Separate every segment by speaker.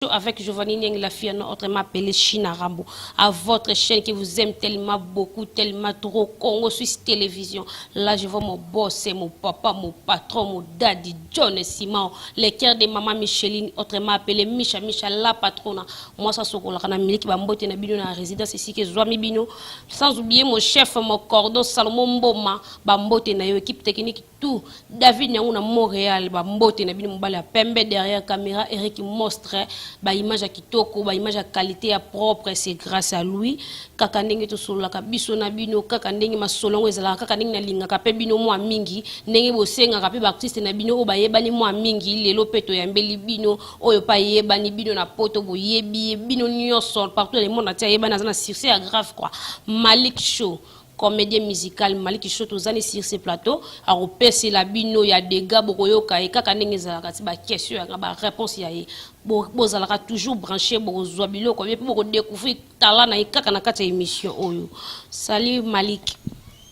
Speaker 1: Avec Giovanni Niang, la fille autrement appelée China Rambo, à votre chaîne qui vous aime tellement beaucoup, tellement trop, Congo Suisse Télévision. Là, je vois mon boss, mon papa, mon patron, mon daddy, John et Simon, les cœurs de maman Micheline, autrement appelée Micha, la patrona. Moi, ça, c'est ce qu'on a mis qui va m'emboîter dans la résidence ici, que Zoami Bino. Sans oublier mon chef, mon cordon, Salomon Mboma, m'emboîter dans l'équipe technique, tout. David Niang, à Montréal, m'emboîter dans Bino Mbala, Pembe derrière caméra, Eric Mostre. Ba image à kitoko, ba image à qualité à propre, c'est grâce à lui. Kaka ndenge to solo ka biso na bino, kaka ndenge masolongo ezala, kaka ndenge na linga ka pe bino mo mingi, ndenge bosenga ka pe ba artiste na bino o ba yebani mo mingi, lelo peto ya mbeli bino, oyo pa yebani bino na poto bo yebi bino nyonso partout le monde atia yebana na succès à grave quoi. Malik Show comédien musical Malik Show tozali sur ce plateau a repérer la bino ya dégâts bokoyoka e kaka ndenge ezala ti ba question ya ba réponse ya ye bozalaka toujours branché bozwa biloko bien pour découvrir talent na kaka na kati émission oyo. Salut Malik.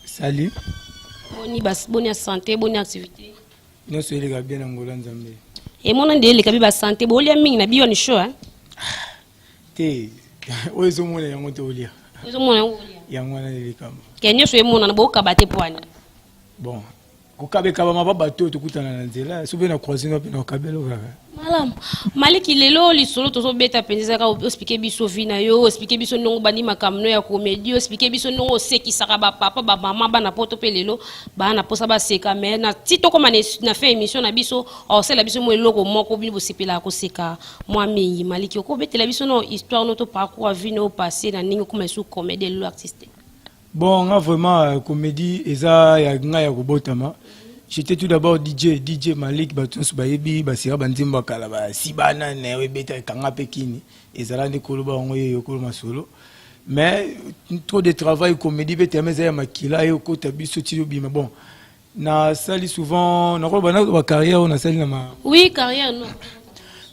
Speaker 2: Salut.
Speaker 1: Bonne santé, bonne activité.
Speaker 2: Non c'est les gars bien Angola Nzambe.
Speaker 1: Et mon ande le kabi ba santé bo lia mingi na biyo ni show hein.
Speaker 2: Te ozo mona yango te olia.
Speaker 1: Ozo mona yango olia.
Speaker 2: Yango na le kama.
Speaker 1: Kenyo so mona na bo kabate poani.
Speaker 2: Bon. Kokabe kaba ma bato to kutana na nzela sobe na croising up na kabelo kaka.
Speaker 1: Malam Malik lelo li solo to so beta penza ka expliquer biso vina yo expliquer biso nongo bani makamno ya comédie expliquer biso nongo seki saka ba papa ba mama ba na poto pelelo ba na posa ba seka mais na tito comme na fait émission na biso o c'est la biso mo eloko moko bini bo sepela ko seka moi mingi Malik ko beta la biso no histoire no to parcours vino au passé na ningo comme sous comédie lo artiste.
Speaker 2: Bon, on a vraiment comédie et ça ya nga ya kobotama. J'étais tout d'abord DJ Malik Batons Bayebi Basira Bantimba Kalaba Sibana Newe Beta Kanga Pekini et Zalande Koloba Ongoye Yokoloma Solo. Mais trop de travail comédie beta meza makila et okota biso tilo bima bon. Na sali souvent na robana ba carrière on a sali na ma.
Speaker 1: Oui, carrière non.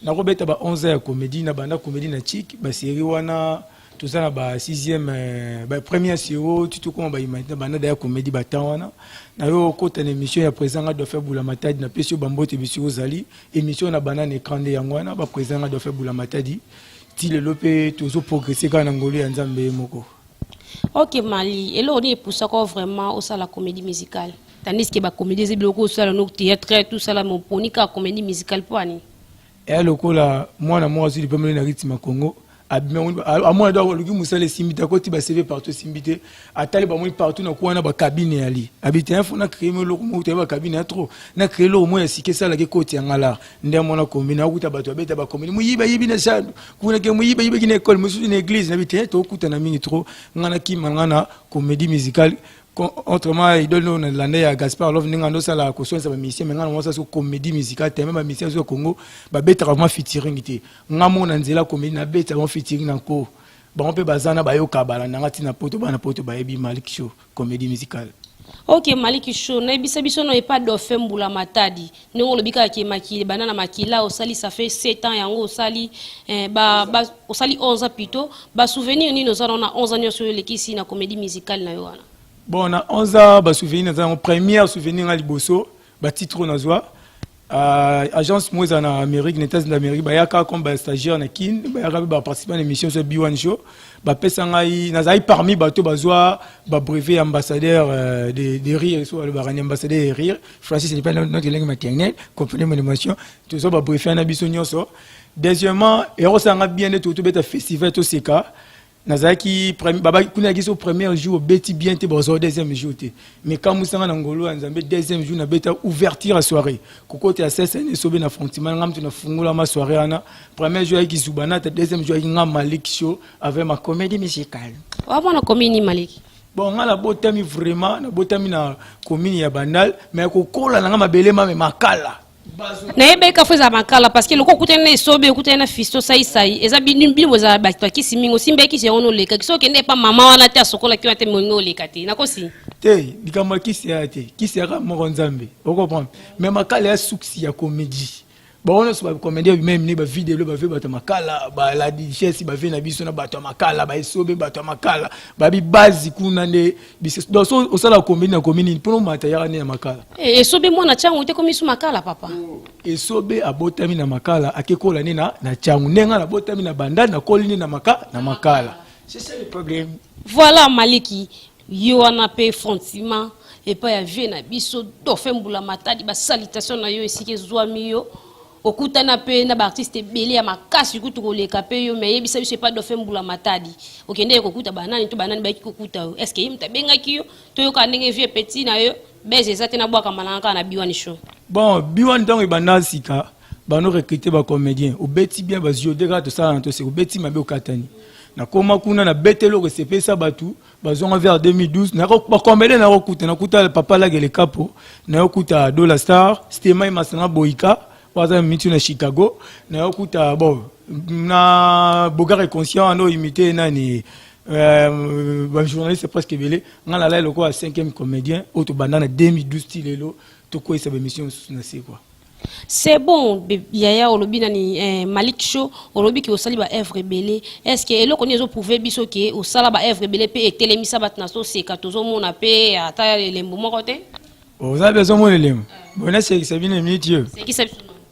Speaker 2: Na robeta ba 11 ans ya comédie na banda comédie na chic ba série wana tout ça ba 6e ba première série tout comme ba imagine banda da comédie ba tawana na yo kota na émission ya président do faire bula matadi na pesio bambote biso ozali émission na banane écran de yangwana ba président do faire bula matadi ti le lopé toujours progresser quand ngolo ya nzambe moko.
Speaker 1: OK Mali et là on est pour ça quoi vraiment au ça la comédie musicale tandis que ba comédie c'est beaucoup ça le théâtre tout ça la mon ponika comédie musicale poani
Speaker 2: et lokola moi na moi aussi le premier na rythme Congo à moi doit le musa les simbita ko ti ba CV partout simbité atali ba moi partout na ko na ba cabine ali habité info na créer le mo te ba cabine trop na créer le mo ya sike sala ke koti ngala ndé mo na commune na kuta bato beta ba commune mu yiba yibi na sha kuna ke mu yiba yibi ki na école musu na église na habité to kuta na mingi trop ngana ki ngana comédie musicale. Autrement, il donne l'année à Gaspard Love, nous avons la caution de mission, mais nous avons une comédie musicale, même mission au Congo, bah bête vraiment featuring été. Nous avons une comédie, na bête vraiment featuring encore. Bah on peut bazana bah yo kabala, nangati na poto bah ebi Malik Show, comédie musicale.
Speaker 1: OK Malik Show, na bisa biso no pas d'offre mbula matadi. Nous le bika ki makili banana makila au sali ça fait 7 ans yango au sali au sali 11 ans plutôt. Bah souvenir ni nous on a 11 ans sur l'équipe na comédie musicale na yo.
Speaker 2: Bon, on a 11 ans, bah, souvenir, notre premier souvenir à Liboso, bah, titre na zoa. Agence moi en Amérique, les États-Unis d'Amérique, bah, yaka comme bah, stagiaire na kin, bah, yaka bah, participer à l'émission sur B1 Show, bah, pesangai, nazai parmi bateau bah, zoa, bah, brevet ambassadeur de rire, soit le barani ambassadeur de rire. Francis, c'est pas notre langue maternelle, comprenez mon émotion. Tout ça, bah, brevet un abissonio so. Deuxièmement, héros sanga bien de tout bête festival tout ces cas. Nazaki baba kuna kiso premier jour beti bien te bozo deuxième jour te mais quand musanga na ngolo nzambe deuxième jour na beta ouverture la soirée kokote ya sesa ne sobe na frontiman ngam tu na fungula ma soirée ana premier jour ki subana ta deuxième jour ngam Malik Show avec ma comédie musicale
Speaker 1: wa bona comédie Malik
Speaker 2: bon ngala botami vraiment na botami na commune ya Bandal mais kokola na ngama belema me makala
Speaker 1: na ebe ka feza makala parce que loko kutena esobe kutena fisto sai eza bini boza bato ki simingo simbe ki se ono leka ki so kende pa mama wana te asokola ki wate mongo leka te nakosi
Speaker 2: te dikama ki se ate ki se ra mo nzambe o comprendre mais makala ya succès ya comédie on a comédien même ni ba vidéo ba fait bato makala ba la digesse ba fait na biso na bato makala ba esobe bato makala ba bi base kuna ne biso donc au sala comédie na comédie pour matériel na makala
Speaker 1: esobe moi na changu te komi su makala papa
Speaker 2: esobe abotami na makala akekola ni na changu nenga na botami na banda na kolini na makala c'est ça le problème.
Speaker 1: Voilà Maliki yo ana pe frontiment et pas ya vie na biso do fembula matadi ba salutation na yo esike zwami yo okuta na pe na ba artiste belé ya makasi kutu koleka pe yo mais yebisa biso pas do fembula matadi okende kokuta banani to banani ba kokuta est-ce que yimta benga kiyo to yo ka ndenge vie petit na yo beze zate na bwaka malanga na biwani show
Speaker 2: bon biwani donc ibanda sika bano recruter ba comédien obeti bien ba ziodera to ça to c'est obeti mabe okatani na koma kuna na betelo ko sepesa batu bazonga vers 2012 na ba comédien na kuta papa la gele capo na kuta Dollar Star Stema Masanga Boika waza mitu na Chicago na kuta bon na Bogare conscient no imité nani journaliste presque belé ngala la loko a 5e comédien auto bandana 2012 tilelo to ko esa émission na c'est quoi.
Speaker 1: C'est bon, Yaya Olobina ni Malik Show, Olobi qui au sali ba œuvre belé. Est-ce que elo connaît zo prouver biso que au sala ba œuvre belé pe télémisa batna so c'est katozo mona pe ata lembo moko te?
Speaker 2: Oh ça besoin mon lembo. Bona c'est qui ça vient minute.
Speaker 1: C'est qui ça?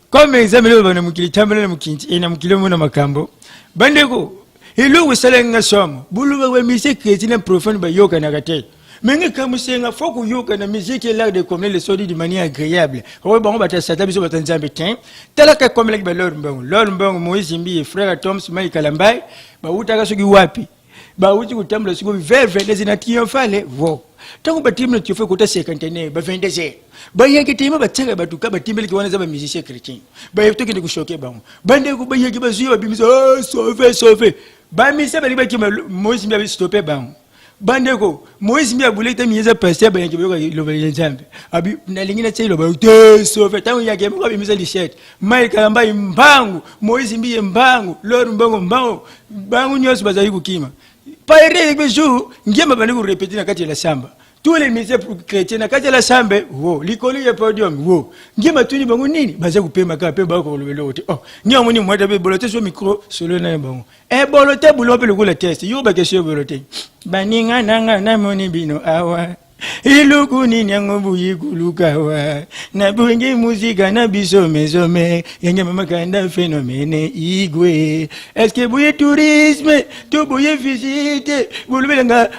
Speaker 2: Comme exemple le bana mukili tambela mukinti ina mukilo mona makambo. Bandeko, elo we sala nga somo. Bulu we musique chrétienne profane ba yoka na kate. Mais comme c'est un faux couillon que la musique est là de comme les sons de manière agréable. Oh bon, bah ça t'as besoin de t'en bétain. Tel que comme les l'homme Moïse Zimbi et frère Tom Smai Kalambay, bah où t'as ce qui wapi. Bah où tu t'aimes le second vers les inatiques en fallait. Wow. Tant que tu tu fais côté 50 ans, bah 20 ans. Bah y a que tu m'as battu à tout cas, bah tu me qui va musicien chrétien. Bah il faut que tu choqué bah. Bah ne coup bah y a qui va suivre bah sauver. Bah mais ça bah qui Moïse Zimbi a stoppé bah. Bandeko Moïse mi abule te mieza passer ba yanke beko lo ba nzambe abi na lingina tse lo ba te so fait tant yake mo ba mieza lishet mai kalamba imbangu Moïse mi imbangu lor mbangu bangu nyos bazali kukima pa ere be jour ngema bani ku répéter na kati la samba tous les musiciens chrétiens na kati la samba wo likolo ya podium wo ngema tuni bangu nini baza kupema ka pe ba ko lo lote oh nyamu ni mwata be bolote so micro solo na bangu e bolote bulo pe le test yo ba question bolote baninga nanga na moni bino awa iluku ni nyango buyi kulukawa na bungi muzika na biso mezome yenge mama kanda phénomène igwe est-ce que buyi tourisme to buyi visite bulubelenga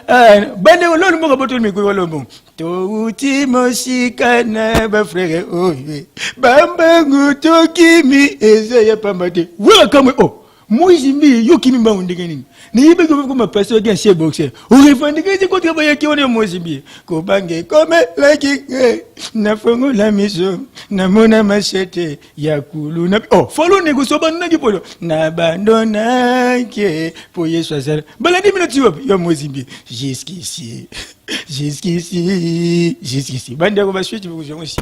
Speaker 2: bande ololo moko boto mi ko lombo to uti mosika na ba frère oye bambangu to kimi ezaya pambate wa kamwe oh Moïse Zimbi yo kimi mbangu ndenge nini ni ibe ko ma passer gen chez boxer o revendiquer c'est contre ba yaki on Moïse Zimbi ko bange comme like na fongo la miso na mona machete ya kulu na oh follow négocio ban na gipodo na bandona ke pour Yesu azal baladi minute yo Moïse Zimbi jusqu'ici bande ko ba suite ko jongo si.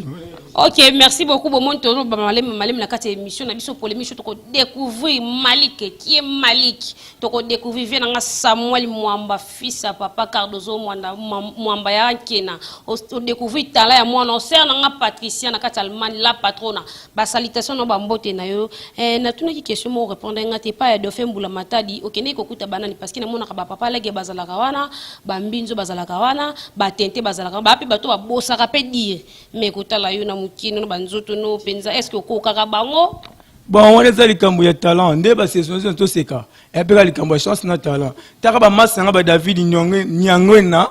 Speaker 1: OK, merci beaucoup bon monto ba malem na kati émission na biso polémique to ko découvrir Malik qui est Malik to ko découvrir vient nga Samuel Mwamba fils à papa Cardozo Mwamba ya Kena o découvrir tala ya mwana osser na nga Patricia na kati Allemagne la patrona ba salutation no ba mbote na yo na tuna ki question mo répondre nga te pa ya Dauphin Mbula Matadi okene ko kuta banani parce que na mona ka ba papa lege bazala kawana ba mbinzo bazala kawana ba tente bazala kawana ba pe bato ba bosa ka pe dire mais kotala yo na mukino no banzoto no penza est-ce que ko kaka bango.
Speaker 2: Bon, on est allé cambo ya talent, ndé ba saison to seka. Et puis ali cambo chance na talent. Taka ba masanga ba David nyangwena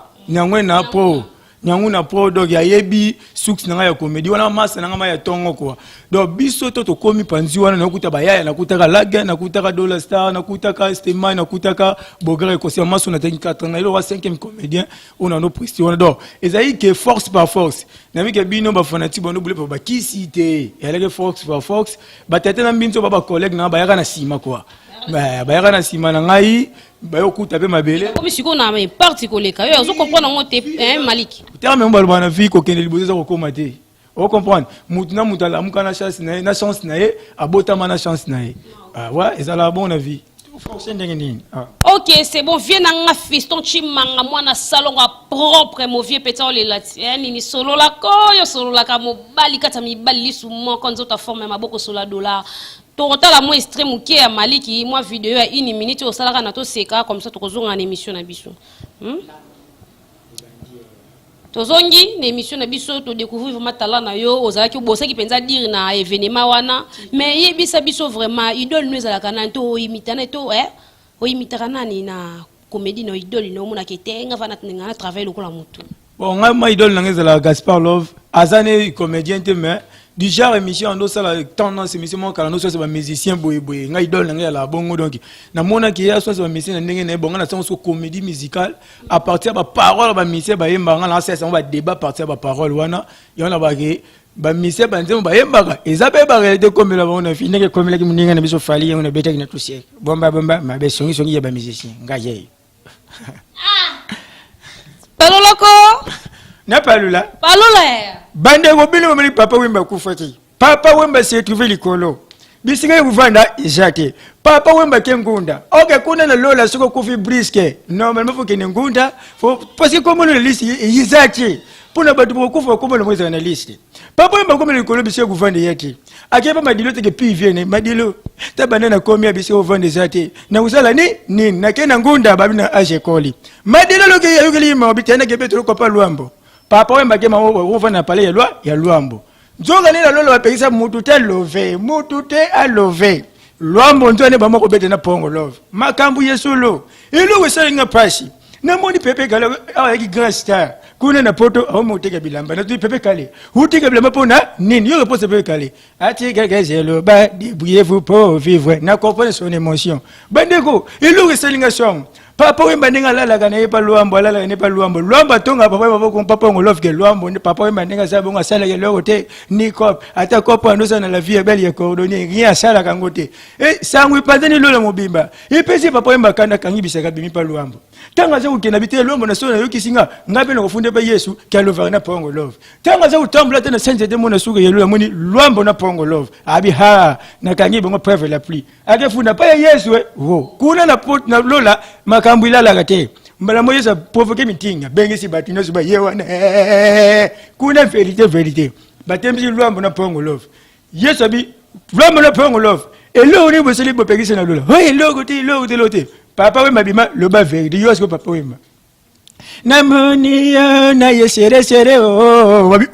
Speaker 2: pro. Nyanguna pro dog ya yebi suks na ya comédie wana masa na ya tongo kwa. Donc biso to komi panzi wana na kuta ba ya na kutaka laga na kutaka Dollar Star na kutaka Stema na kutaka Bogare conscient maso na 4 na ilo wa 5e comédien on a no prestige wana donc ezai que force par force. Na mi ke bino ba fanatique bono bule ba kisite. Ya leke force par force ba tete na mbinzo ba collègue na ba ya na sima quoi. Ba ya na sima na ngai ba yo kuta pe mabele.
Speaker 1: Comme si ko na mais parti ko leka yo zo comprendre ngote Malik.
Speaker 2: Terme on ba na vie ko kende libozo za ko komate. On comprendre. Mutuna mutala mukana chance na chance na ye abota mana chance na ye. Ah ouais, et ça la bonne vie.
Speaker 1: Ok, c'est bon. Viens dans un fiston, tu m'as moi na salon à propre, mon vieux pétain les latiens, ni solo la koyo, solo la kamo bali kata mi bali sous moi quand tu as formé ma boko sur la dollar. Total à moi extrême ou qui est maliki, moi vidéo à 1 minute au salaire na to seka comme ça tu causes en émission na biso. Tozongi na émission na biso to découvrir vraiment talent na yo ozala ki bossa ki penza dire na événement wana mais yebisa biso vraiment idole nous ezala kana to imitana to o imitana ni na comédie no idole no mona ketenga vana tninga travail lokola mutu.
Speaker 2: Bon nga idole na ezala Gaspard Love azane comédien te mais du genre émission on doit la tendance émission mon kala no so ba musicien boye nga idole na la bongo donc na mona ki ya so ba musicien ndenge ne bonga na so comédie musicale à partir ba parole ba musicien ba yemba nga na ça on va débat à partir ba parole wana y on a ba ke ba musicien ba nzemo ba yemba ezabe ba réalité comme la on a fini que comme la ki muninga na biso fali on a beta na tout siècle bomba ma be songi ya ba musicien nga ye
Speaker 1: Paloloko
Speaker 2: na palula
Speaker 1: Palola
Speaker 2: bande go bino mali papa wemba kufati papa wemba se trouver likolo bisinga kuvanda ijate papa wemba kengunda okay kuna na lola soko kufi briske normalement faut que ngunda faut parce que comme le liste izati puna batu bokufa comme le mweza na liste papa wemba comme likolo bisinga kuvanda yake akeba madilo te ke piviene madilo tabana na komia bisinga kuvanda zate na usala ni na kena ngunda babina aje koli madilo loke yukeli mabitana ke petro ko pa luambo papa wemba kema wo na pale ya luambo nzonga nela lolo bapekisa mutu te a love luambo ntone ba moko bete na pongo love makambu yesulo ilu wesalinga pasi na moni pepe kala awaki grand star kuna na poto au moteka bilamba na tu pepe kale uteka bilamba pona nini yo repose pepe kale ati gagazelo ba débrouillez-vous pour vivre na comprendre son émotion bandeko ilu wesalinga song papa wemba ndinga lala kana yepa luambo lala ne pa luambo tonga papa wemba ko papa ngolof ke luambo ne papa wemba ndinga sabo nga sala ke loko te ni cop ata cop ando sana la vie belle ya cordonnier rien sala kangote sangwi patani lola mobimba ipesi papa wemba kana kangibisa kabimi pa luambo tanga za ukena bitele luambo na sona yokisinga ngabe no kufunde pa Yesu ke lova na pongo love tanga za utambula tena senje de mona suka yelo moni luambo na pongo love abi ha na kangibe ngo preuve la pluie akefunda pa Yesu kuna na pot na lola makambu ilala kate mbala moyo sa provoquer meeting bengi si batu no suba yewana kuna vérité batembi luambo na pongo love Yesu abi luambo na pongo love elo ni boseli bopekisa na lola logo te lote papa we mabima loba vérité yo asko papa we ma namoni na yesere wabi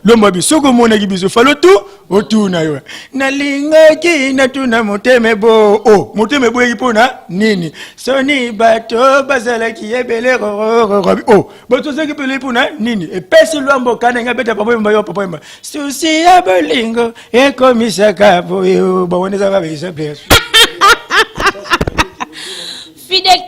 Speaker 2: lomba bisoko mona kibiso falo tu otuna yo nalinga ki natuna moteme bo yipona nini soni bato bazala ki ebele wabi bato zaki pele pona nini e pesi lwambo kana ngabeta papa mba susi ya bolingo e komisa kapo yo bawoneza babisa place.
Speaker 1: Fidèle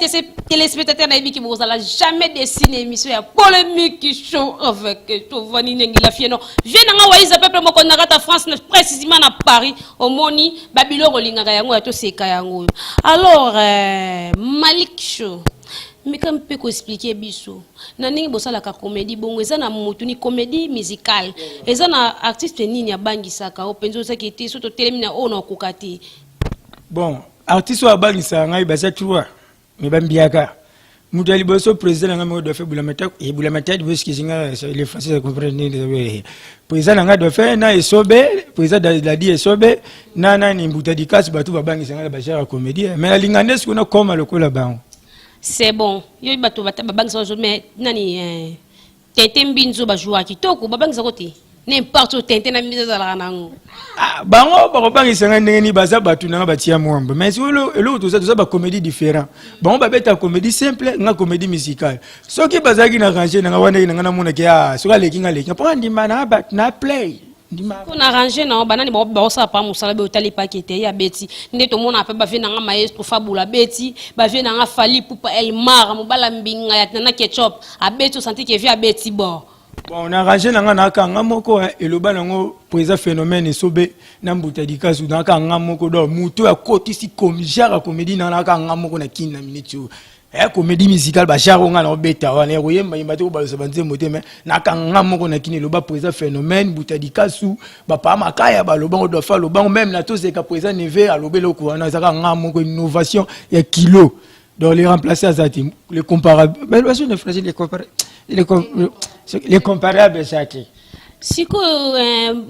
Speaker 1: téléspectateur na qui vous a jamais dessiné émission ya polémique show avec Tovani Nengi la fieno vient nga waiza peuple moko na kata France précisément na Paris au moni Babylone rolingaka yango ya to seka yango alors Malik Show mais comme peut expliquer biso na ningi bosala ka comédie bongo eza na mutu ni comédie musicale eza na artiste nini ya bangisaka openzo sa ki te soto telemina ona kokati
Speaker 2: bon artiste wa bangisa ngai basa tuwa mibambiaka mutu aliboso président nga do fait bulamata de ce qui les français comprendre président nga do fait na esobe président la di esobe na ni mbuta dikas batu babangisa nga bashara comédie mais la lingande ce qu'on a comme le kola bango
Speaker 1: c'est bon yo batu babangisa mais nani tete mbinzo ba jouer kitoko babangisa côté n'importe où tente na mise za nango
Speaker 2: bango bakobangisa nga ndenge ni baza batu na batia mwamba mais elo to ça ba comédie différent bango babeta comédie simple nga comédie musicale soki bazaki na ranger nga wana nga na mona ke soka leki nga leki pour ndima na bat na play ndima
Speaker 1: ko na ranger na banani ba sa pa musala be otali pakete ya beti nde to mona pe ba vena nga maestro fabula beti ba vena nga fali pupa elmar mobala mbinga ya na ketchup abeti santi ke via beti bo.
Speaker 2: Bon, on a rangé dans la kanga moko et le banango présent phénomène et sobe n'ambuta dikasu dans kanga moko do muto à côté si comme genre comédie dans la kanga moko na kin na minute comédie musicale ba jaronga na beta wana koyemba yemba te ko balosa banze mote mais na kanga moko na kini loba présent phénomène butadi kasu ba pa makaya ba lobango do fa lobango même na to c'est ka présent neve a lobelo ko wana zaka nga moko innovation ya kilo donc les remplacer à zati les comparables mais parce que français les comparables zati
Speaker 1: siko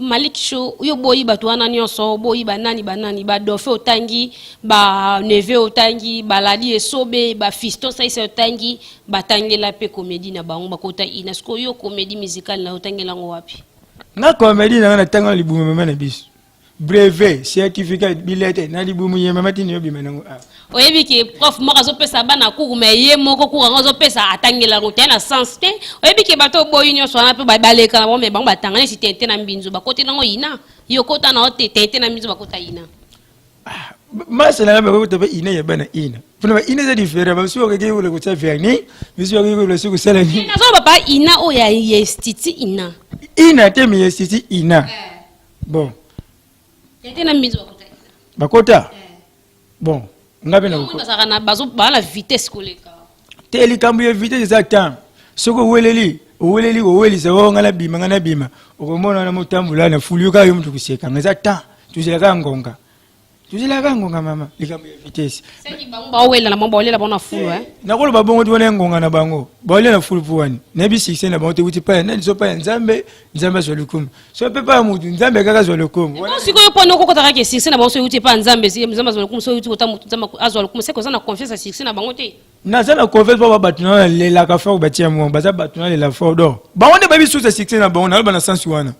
Speaker 1: Malik Show yo boyi batu wana nyonso boyi banani ba dofe otangi ba neve otangi ba ladi esobe ba fisto saise otangi batangela pe comédie na bango bakota ina siko yo comédie musicale na otangela ngo wapi
Speaker 2: na comédie na tanga libumu mema na biso brevet certificat billet na libumu yema matini yo bimenango
Speaker 1: oyebi ki prof moko zo pesa bana ku me ye moko ku ngo pesa atangela ngo tena sens te oyebi ki bato boyi nyonso na pe baleka na bombe bango batangana si tete na mbinzo bakote nango ina yo kota na tete na mbinzo bakota ina
Speaker 2: masa na ba ko ina ya bana ina puna ina za diferent ba suwa ke ko ta verni bisuwa ke ko suwa sala ni
Speaker 1: na zo papa ina o ya yestiti ina
Speaker 2: te mi yestiti ina bon
Speaker 1: tete na mbinzo bakota ina
Speaker 2: bakota bon ngabe na
Speaker 1: ko saka na bazo bala vitesse koleka
Speaker 2: teli kambu ya vitesse exactement soko weleli sa ngala bima ngana bima okomona na mutambula na fuluka yo mtu kuseka ngaza ta tuzela ngonga mama likambu ya vitesse
Speaker 1: seki bango bawela na mambo balela bona fulu
Speaker 2: na kolo babongo tibona ngonga na bango balela fulu puani nebi 6 na bango te uti pa na so pa nzambe zo lukumu so pe pa mutu nzambe kaka zo lukumu
Speaker 1: ko siko yo pono ko kotaka ke 6 na bango so uti pa nzambe zo lukumu so uti kota mutu nzambe azwa lukumu seko sana confiance 6 na bango te
Speaker 2: na sana confiance pa batuna lela ka fa batia mo baza batuna lela fa do bango ne babi source 6 na bango na ba na sense wana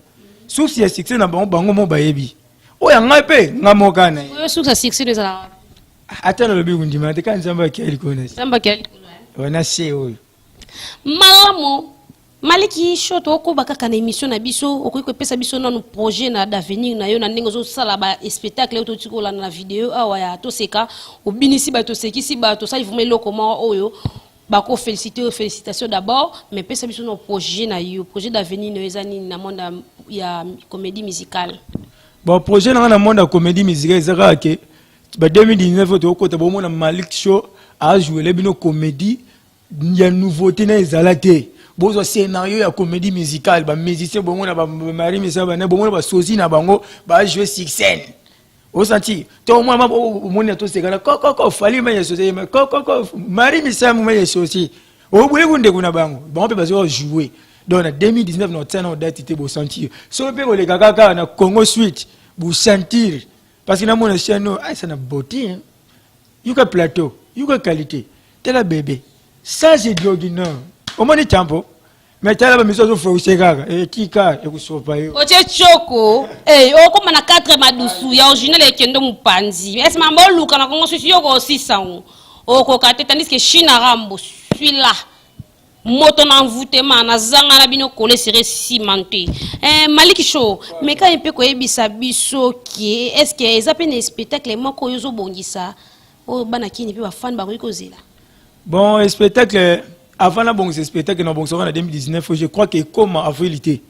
Speaker 2: source ya 6 na bango mo bayebi oya ngape ngamokana
Speaker 1: oyo suka 6 de za
Speaker 2: atana lobi kundima te kan zamba kali kona
Speaker 1: zamba kali
Speaker 2: wana se oyo
Speaker 1: malamu Maliki Show to ko bakaka na émission na biso okoki pesa biso na projet na d'avenir na yo na ndenge zo sala ba spectacle to tikola na vidéo awa ya to seka obinisi ba to sekisi ba to sali vumelo comment oyo bako félicitations d'abord mais pesa biso na projet na yo projet d'avenir na ezani na monde ya comédie musicale.
Speaker 2: Bon projet dans le monde de comédie musicale c'est que ba 2019 to ko ta bo mona Malik Show a joué les bino comédie il y a nouveauté na ezalate bozo scénario ya comédie musicale ba musicien bo mona ba mari misa ba na bo mona ba sozi na bango ba jouer six scènes au senti to moi mona to sekana ko fali ma ya sozi ma ko mari misa mu ma ya sozi o bule kunde kuna bango ba pe ba jouer. Donc en 2019 notre date était beau sentir so pe ko le kaka na Congo Suite vous sentir parce que na mon chaîne ça na beauté hein you ka plateau you ka qualité tela bébé ça c'est de l'ordinaire au moins tempo mais tela ba miso zo fo sekaka e tika e kusopa yo
Speaker 1: oche choko o koma na 4 madusu ya original ekendo mupanzi est mambo luka na Congo Suite yo ko 600 o ko kate tandis que China Rambo suis là moto na envoûtement na zanga na bino collé serait cimenté Malik Show mais quand un peu ko ebisa biso ki est-ce que ça peut un spectacle moko yo zo bongisa o bana kini pe ba fan ba ko zela
Speaker 2: bon spectacle avant la bon spectacle na bon en 2019 je crois que comme avrilité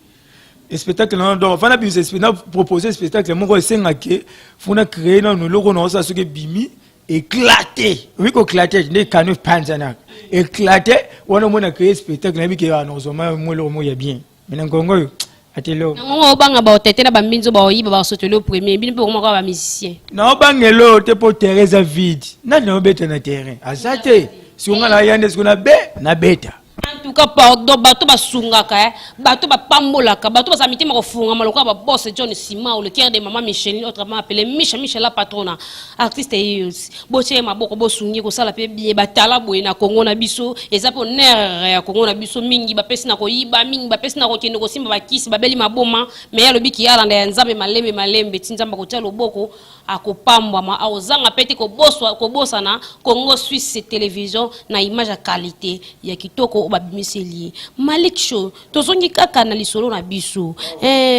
Speaker 2: spectacle non donc avant la bien spectacle proposer spectacle moko esenga ke funa créer na no logo na ça ce que bimi éclaté oui ko éclaté ne kanu panzana éclaté on a créé spectacle na bi ke anozoma mo lo mo ya bien mais ngongo yo atelo
Speaker 1: ngo banga ba tete na ba mbinzo ba oyiba ba sotelo premier bino pe ko ba musicien
Speaker 2: na bangelo te po teresa vide na no beta na terrain azate si on a yande ce qu'on a na beta
Speaker 1: en tout cas pardon bato basungaka bato bapambolaka bato basamiti ma kofunga maloko ba boss John Sima ou le cœur de maman Micheline autrement appelé Michel la patrona artiste Hills boche maboko bosungi ko sala pe bien batala boye na Congo na biso eza po nerre ya Congo na biso mingi ba pesi na ko yiba mingi ba pesi na ko kende ko simba ba kisi ba beli maboma mais ya lobiki ya landa ya nzambe malembe tinzamba ko tia loboko akopambwa ma aozanga peti ko bosa na Congo Suisse télévision na image ya qualité ya kitoko babimiseli Malik Show tozongi kaka na lisolo na biso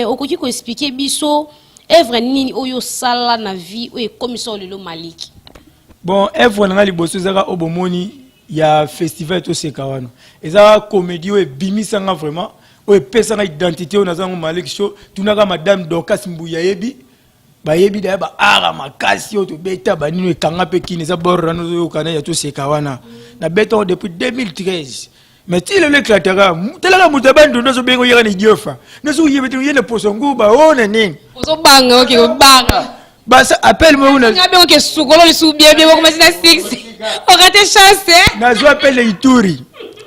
Speaker 1: okoki ko expliquer biso œuvre nini oyo sala na vie oyo commission lelo Malik
Speaker 2: bon œuvre na liboso zaka obomoni ya festival to sekawano eza comédie oyo bimisanga vraiment oyo pesa na identité oyo nazango Malik Show tunaka madame Dorcas Mbuya yebi bayebi da ba ara makasi oto beta banino ekanga pe kini za borra no kana ya to sekawana na beta depuis 2013 mais ti le éclatera telaka mutabandu no so bengo yera ni diofa no so yebe yene posongu ba one nini
Speaker 1: ozo banga okay banga
Speaker 2: basa appelle moi una
Speaker 1: ngabe okay sukolo li subie bien comme ça 6 on rate chance
Speaker 2: na zo appelle Ituri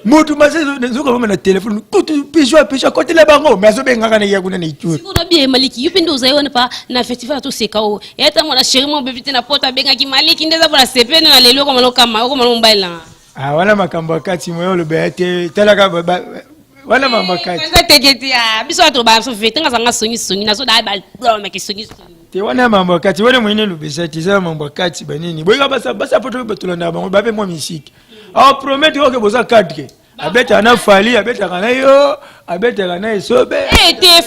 Speaker 2: mutu mase zo kama na téléphone kutu pisha kote la bango mais zo benga kana ya kuna na Ituri
Speaker 1: siko na bien maliki yupi ndo uzaiona pa na festival to seka o eta mwana chéri mon bébé na pota benga ki maliki ndeza bona sepene na lelo kama no mbaila
Speaker 2: wana makambo kati moyo lo bete telaka wana mama kati
Speaker 1: kwanza tegeti ya biso ato ba so vetenga zanga songi na so da ba me ki songi
Speaker 2: te wana mambo kati wana mwine lo besati za mambo kati banini boyika basa poto betulanda bango babe mo misiki a promettre que boza cadre abeta na fali abeta kana yo abeta kana isobe
Speaker 1: te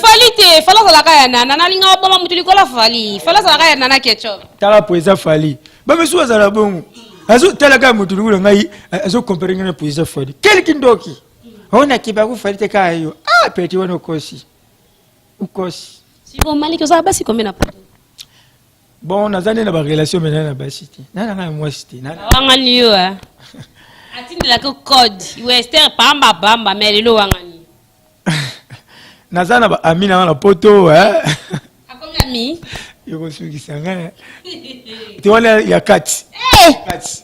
Speaker 1: fala za la kaya na linga obama mutu likola fali fala za la kaya na ketchup
Speaker 2: tala poeza fali ba mesuwa za la bongo azo telaka mutu ngula ngai azo comparer na poeza fali quelqu'un ndoki ona kibaku fali te kayo peti wana ukosi
Speaker 1: siko maliki za basi combien na poto
Speaker 2: bon nazane na ba relation maintenant na basiti na moi cité na
Speaker 1: wangani yo atindi la ko code wester bamba mais le wangani
Speaker 2: nazana ba amina na poto
Speaker 1: akomi ami
Speaker 2: yoko suki sanga ti wala ya kati kati